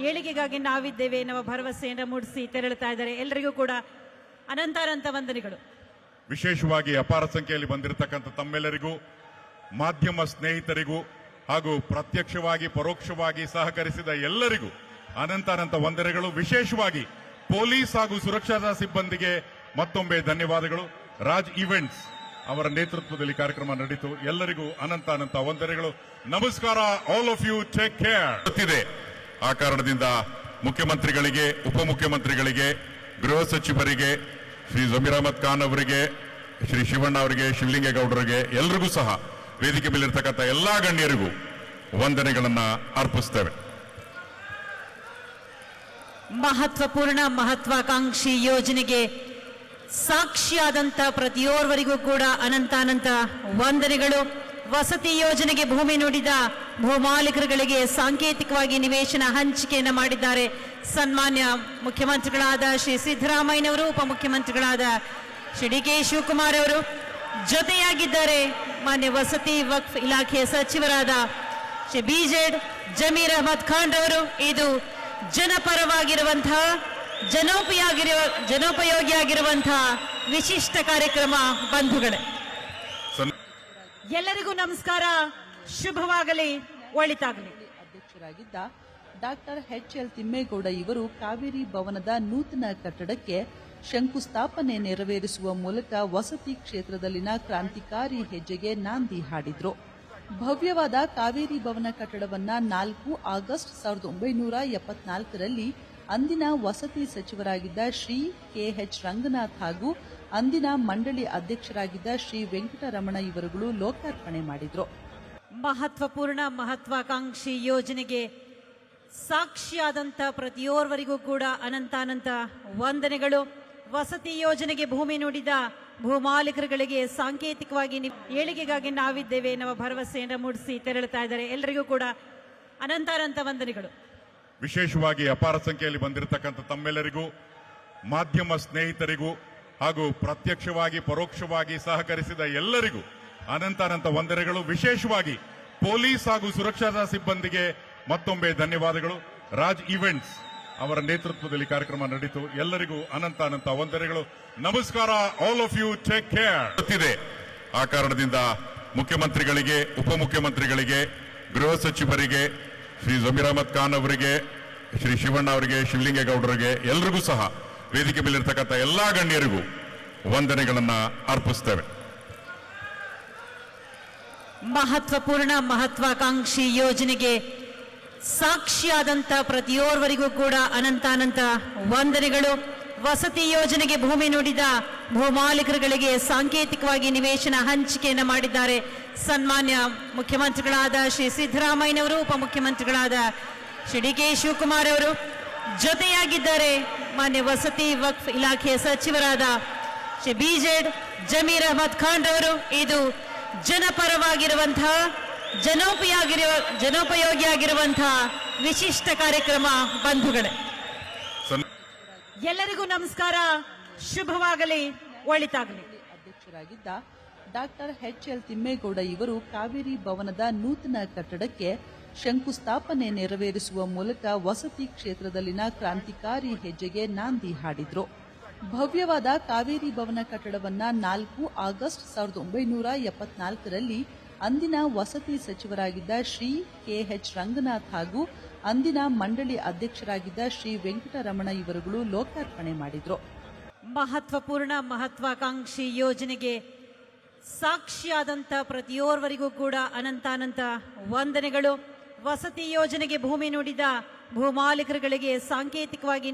ಏಳಿಗೆಗಾಗಿ ನಾವಿದ್ದೇವೆ ಎನ್ನುವ ಭರವಸೆಯನ್ನು ಮೂಡಿಸಿ ತೆರಳುತ್ತಾ ಇದ್ದಾರೆ. ಎಲ್ಲರಿಗೂ ಕೂಡ ಅನಂತಾನಂತ ವಂದನೆಗಳು. ವಿಶೇಷವಾಗಿ ಅಪಾರ ಸಂಖ್ಯೆಯಲ್ಲಿ ಬಂದಿರತಕ್ಕಂಥ ತಮ್ಮೆಲ್ಲರಿಗೂ, ಮಾಧ್ಯಮ ಸ್ನೇಹಿತರಿಗೂ ಹಾಗೂ ಪ್ರತ್ಯಕ್ಷವಾಗಿ ಪರೋಕ್ಷವಾಗಿ ಸಹಕರಿಸಿದ ಎಲ್ಲರಿಗೂ ಅನಂತಾನಂತ ವಂದನೆಗಳು. ವಿಶೇಷವಾಗಿ ಪೊಲೀಸ್ ಹಾಗೂ ಸುರಕ್ಷತಾ ಸಿಬ್ಬಂದಿಗೆ ಮತ್ತೊಮ್ಮೆ ಧನ್ಯವಾದಗಳು. ರಾಜ್ ಈವೆಂಟ್ಸ್ ಅವರ ನೇತೃತ್ವದಲ್ಲಿ ಕಾರ್ಯಕ್ರಮ ನಡೆಯಿತು. ಎಲ್ಲರಿಗೂ ಅನಂತಾನಂತ ವಂದನೆಗಳು. ನಮಸ್ಕಾರ. All of you take care. ಗೊತ್ತಿದೆ, ಆ ಕಾರಣದಿಂದ ಮುಖ್ಯಮಂತ್ರಿಗಳಿಗೆ, ಉಪಮುಖ್ಯಮಂತ್ರಿಗಳಿಗೆ, ಗೃಹ ಸಚಿವರಿಗೆ, ಶ್ರೀ ಜಮೀರ್ ಅಹಮದ್ ಖಾನ್ ಅವರಿಗೆ, ಶ್ರೀ ಶಿವಣ್ಣ ಅವರಿಗೆ, ಶಿವಲಿಂಗೇಗೌಡರಿಗೆ, ಎಲ್ಲರಿಗೂ ಸಹ ವೇದಿಕೆ ಮೇಲಿರ್ತಕ್ಕಂಥ ಎಲ್ಲಾ ಗಣ್ಯರಿಗೂ ವಂದನೆಗಳನ್ನ ಅರ್ಪಿಸ್ತೇವೆ. ಮಹತ್ವಪೂರ್ಣ ಮಹತ್ವಾಕಾಂಕ್ಷಿ ಯೋಜನೆಗೆ ಸಾಕ್ಷಿಯಾದಂತ ಪ್ರತಿಯೋರ್ವರಿಗೂ ಕೂಡ ಅನಂತಾನಂತ ವಂದನೆಗಳು. ವಸತಿ ಯೋಜನೆಗೆ ಭೂಮಿ ನುಡಿದ ಭೂಮಾಲೀಕರುಗಳಿಗೆ ಸಾಂಕೇತಿಕವಾಗಿ ನಿವೇಶನ ಹಂಚಿಕೆಯನ್ನು ಮಾಡಿದ್ದಾರೆ ಸನ್ಮಾನ್ಯ ಮುಖ್ಯಮಂತ್ರಿಗಳಾದ ಶ್ರೀ ಸಿದ್ದರಾಮಯ್ಯನವರು, ಉಪಮುಖ್ಯಮಂತ್ರಿಗಳಾದ ಶ್ರೀ ಡಿ ಕೆ ಶಿವಕುಮಾರ್ ಅವರು. ಜೊತೆಯಾಗಿದ್ದಾರೆ ಮಾನ್ಯ ವಸತಿ ವಕ್ಫ್ ಇಲಾಖೆಯ ಸಚಿವರಾದ ಶ್ರೀ ಬಿಜೆಡ್ ಜಮೀರ್ ಅಹಮದ್ ಖಾನ್ ಅವರು. ಇದು ಜನಪರವಾಗಿರುವಂತಹ ಜನೋಪಯೋಗಿಯಾಗಿರುವಂತಹ ವಿಶಿಷ್ಟ ಕಾರ್ಯಕ್ರಮ. ಬಂಧುಗಳೇ, ಎಲ್ಲರಿಗೂ ನಮಸ್ಕಾರ. ಶುಭವಾಗಲಿ, ಒಳಿತಾಗಲಿ. ಅಧ್ಯಕ್ಷರಾಗಿದ್ದ ಡಾಕ್ಟರ್ ಎಚ್.ಎಲ್. ತಿಮ್ಮೇಗೌಡ ಇವರು ಕಾವೇರಿ ಭವನದ ನೂತನ ಕಟ್ಟಡಕ್ಕೆ ಶಂಕುಸ್ಥಾಪನೆ ನೆರವೇರಿಸುವ ಮೂಲಕ ವಸತಿ ಕ್ಷೇತ್ರದಲ್ಲಿನ ಕ್ರಾಂತಿಕಾರಿ ಹೆಜ್ಜೆಗೆ ನಾಂದಿ ಹಾಡಿದ್ರು. ಭವ್ಯವಾದ ಕಾವೇರಿ ಭವನ ಕಟ್ಟಡವನ್ನ 4 ಆಗಸ್ಟ್ 1974ರಲ್ಲಿ ಅಂದಿನ ವಸತಿ ಸಚಿವರಾಗಿದ್ದ ಶ್ರೀ ಕೆ.ಎಚ್. ರಂಗನಾಥ್ ಹಾಗೂ ಅಂದಿನ ಮಂಡಳಿ ಅಧ್ಯಕ್ಷರಾಗಿದ್ದ ಶ್ರೀ ವೆಂಕಟರಮಣ ಇವರುಗಳು ಲೋಕಾರ್ಪಣೆ ಮಾಡಿದ್ರು. ಮಹತ್ವಪೂರ್ಣ ಮಹತ್ವಾಕಾಂಕ್ಷಿ ಯೋಜನೆಗೆ ಸಾಕ್ಷಿಯಾದಂತ ಪ್ರತಿಯೋರ್ವರಿಗೂ ಕೂಡ ಅನಂತಾನಂತ ವಂದನೆಗಳು. ವಸತಿ ಯೋಜನೆಗೆ ಭೂಮಿ ನುಡಿದ ಭೂಮಾಲೀಕರುಗಳಿಗೆ ಸಾಂಕೇತಿಕವಾಗಿ ಏಳಿಗೆಗಾಗಿ ನಾವಿದ್ದೇವೆ ಎನ್ನುವ ಭರವಸೆಯನ್ನು ಮೂಡಿಸಿ ತೆರಳುತ್ತಾ ಇದ್ದಾರೆ. ಎಲ್ಲರಿಗೂ ಕೂಡ ಅನಂತಾನಂತ ವಂದನೆಗಳು. ವಿಶೇಷವಾಗಿ ಅಪಾರ ಸಂಖ್ಯೆಯಲ್ಲಿ ಬಂದಿರತಕ್ಕಂಥ ತಮ್ಮೆಲ್ಲರಿಗೂ, ಮಾಧ್ಯಮ ಸ್ನೇಹಿತರಿಗೂ ಹಾಗೂ ಪ್ರತ್ಯಕ್ಷವಾಗಿ ಪರೋಕ್ಷವಾಗಿ ಸಹಕರಿಸಿದ ಎಲ್ಲರಿಗೂ ಅನಂತಾನಂತ ವಂದನೆಗಳು. ವಿಶೇಷವಾಗಿ ಪೊಲೀಸ್ ಹಾಗೂ ಸುರಕ್ಷತಾ ಸಿಬ್ಬಂದಿಗೆ ಮತ್ತೊಮ್ಮೆ ಧನ್ಯವಾದಗಳು. ರಾಜ್ ಈವೆಂಟ್ಸ್ ಅವರ ನೇತೃತ್ವದಲ್ಲಿ ಕಾರ್ಯಕ್ರಮ ನಡೆಯಿತು. ಎಲ್ಲರಿಗೂ ಅನಂತಾನಂತ ವಂದನೆಗಳು. ನಮಸ್ಕಾರ. All of you take care. ಗೊತ್ತಿದೆ, ಆ ಕಾರಣದಿಂದ ಮುಖ್ಯಮಂತ್ರಿಗಳಿಗೆ, ಉಪಮುಖ್ಯಮಂತ್ರಿಗಳಿಗೆ, ಗೃಹ ಸಚಿವರಿಗೆ, ಶ್ರೀ ಜಮೀರ್ ಅಹಮದ್ ಖಾನ್ ಅವರಿಗೆ, ಶ್ರೀ ಶಿವಣ್ಣ ಅವರಿಗೆ, ಶಿವಲಿಂಗೇಗೌಡರಿಗೆ, ಎಲ್ಲರಿಗೂ ಸಹ ವೇದಿಕೆ ಮೇಲಿರ್ತಕ್ಕಂಥ ಎಲ್ಲಾ ಗಣ್ಯರಿಗೂ ವಂದನೆಗಳನ್ನ ಅರ್ಪಿಸ್ತೇವೆ. ಮಹತ್ವಪೂರ್ಣ ಮಹತ್ವಾಕಾಂಕ್ಷಿ ಯೋಜನೆಗೆ ಸಾಕ್ಷಿಯಾದಂತ ಪ್ರತಿಯೋರ್ವರಿಗೂ ಕೂಡ ಅನಂತಾನಂತ ವಂದನೆಗಳು. ವಸತಿ ಯೋಜನೆಗೆ ಭೂಮಿ ನುಡಿದ ಭೂಮಾಲೀಕರುಗಳಿಗೆ ಸಾಂಕೇತಿಕವಾಗಿ ನಿವೇಶನ ಹಂಚಿಕೆಯನ್ನು ಮಾಡಿದ್ದಾರೆ ಸನ್ಮಾನ್ಯ ಮುಖ್ಯಮಂತ್ರಿಗಳಾದ ಶ್ರೀ ಸಿದ್ದರಾಮಯ್ಯನವರು, ಉಪಮುಖ್ಯಮಂತ್ರಿಗಳಾದ ಶ್ರೀ ಡಿ ಕೆ ಶಿವಕುಮಾರ್ ಅವರು. ಜೊತೆಯಾಗಿದ್ದಾರೆ ಮಾನ್ಯ ವಸತಿ ವಕ್ಫ್ ಇಲಾಖೆಯ ಸಚಿವರಾದ ಶ್ರೀ ಬಿಜೆಡ್ ಜಮೀರ್ ಅಹಮದ್ ಖಾನ್ ಅವರು. ಇದು ಜನಪರವಾಗಿರುವಂತಹ ಜನೋಪಯೋಗಿಯಾಗಿರುವಂತಹ ವಿಶಿಷ್ಟ ಕಾರ್ಯಕ್ರಮ. ಬಂಧುಗಳೇ, ಎಲ್ಲರಿಗೂ ನಮಸ್ಕಾರ. ಶುಭವಾಗಲಿ, ಒಳಿತಾಗಲಿ. ಅಧ್ಯಕ್ಷರಾಗಿದ್ದ ಡಾಕ್ಟರ್ ಎಚ್.ಎಲ್. ತಿಮ್ಮೇಗೌಡ ಇವರು ಕಾವೇರಿ ಭವನದ ನೂತನ ಕಟ್ಟಡಕ್ಕೆ ಶಂಕುಸ್ಥಾಪನೆ ನೆರವೇರಿಸುವ ಮೂಲಕ ವಸತಿ ಕ್ಷೇತ್ರದಲ್ಲಿನ ಕ್ರಾಂತಿಕಾರಿ ಹೆಜ್ಜೆಗೆ ನಾಂದಿ ಹಾಡಿದ್ರು. ಭವ್ಯವಾದ ಕಾವೇರಿ ಭವನ ಕಟ್ಟಡವನ್ನ 4 ಆಗಸ್ಟ್ 1974ರಲ್ಲಿ ಅಂದಿನ ವಸತಿ ಸಚಿವರಾಗಿದ್ದ ಶ್ರೀ ಕೆ.ಎಚ್. ರಂಗನಾಥ್ ಹಾಗೂ ಅಂದಿನ ಮಂಡಳಿ ಅಧ್ಯಕ್ಷರಾಗಿದ್ದ ಶ್ರೀ ವೆಂಕಟರಮಣ ಇವರುಗಳು ಲೋಕಾರ್ಪಣೆ ಮಾಡಿದ್ರು. ಮಹತ್ವಪೂರ್ಣ ಮಹತ್ವಾಕಾಂಕ್ಷಿ ಯೋಜನೆಗೆ ಸಾಕ್ಷಿಯಾದಂತ ಪ್ರತಿಯೋರ್ವರಿಗೂ ಕೂಡ ಅನಂತಾನಂತ ವಂದನೆಗಳು. ವಸತಿ ಯೋಜನೆಗೆ ಭೂಮಿ ನುಡಿದ ಭೂಮಾಲೀಕರುಗಳಿಗೆ ಸಾಂಕೇತಿಕವಾಗಿ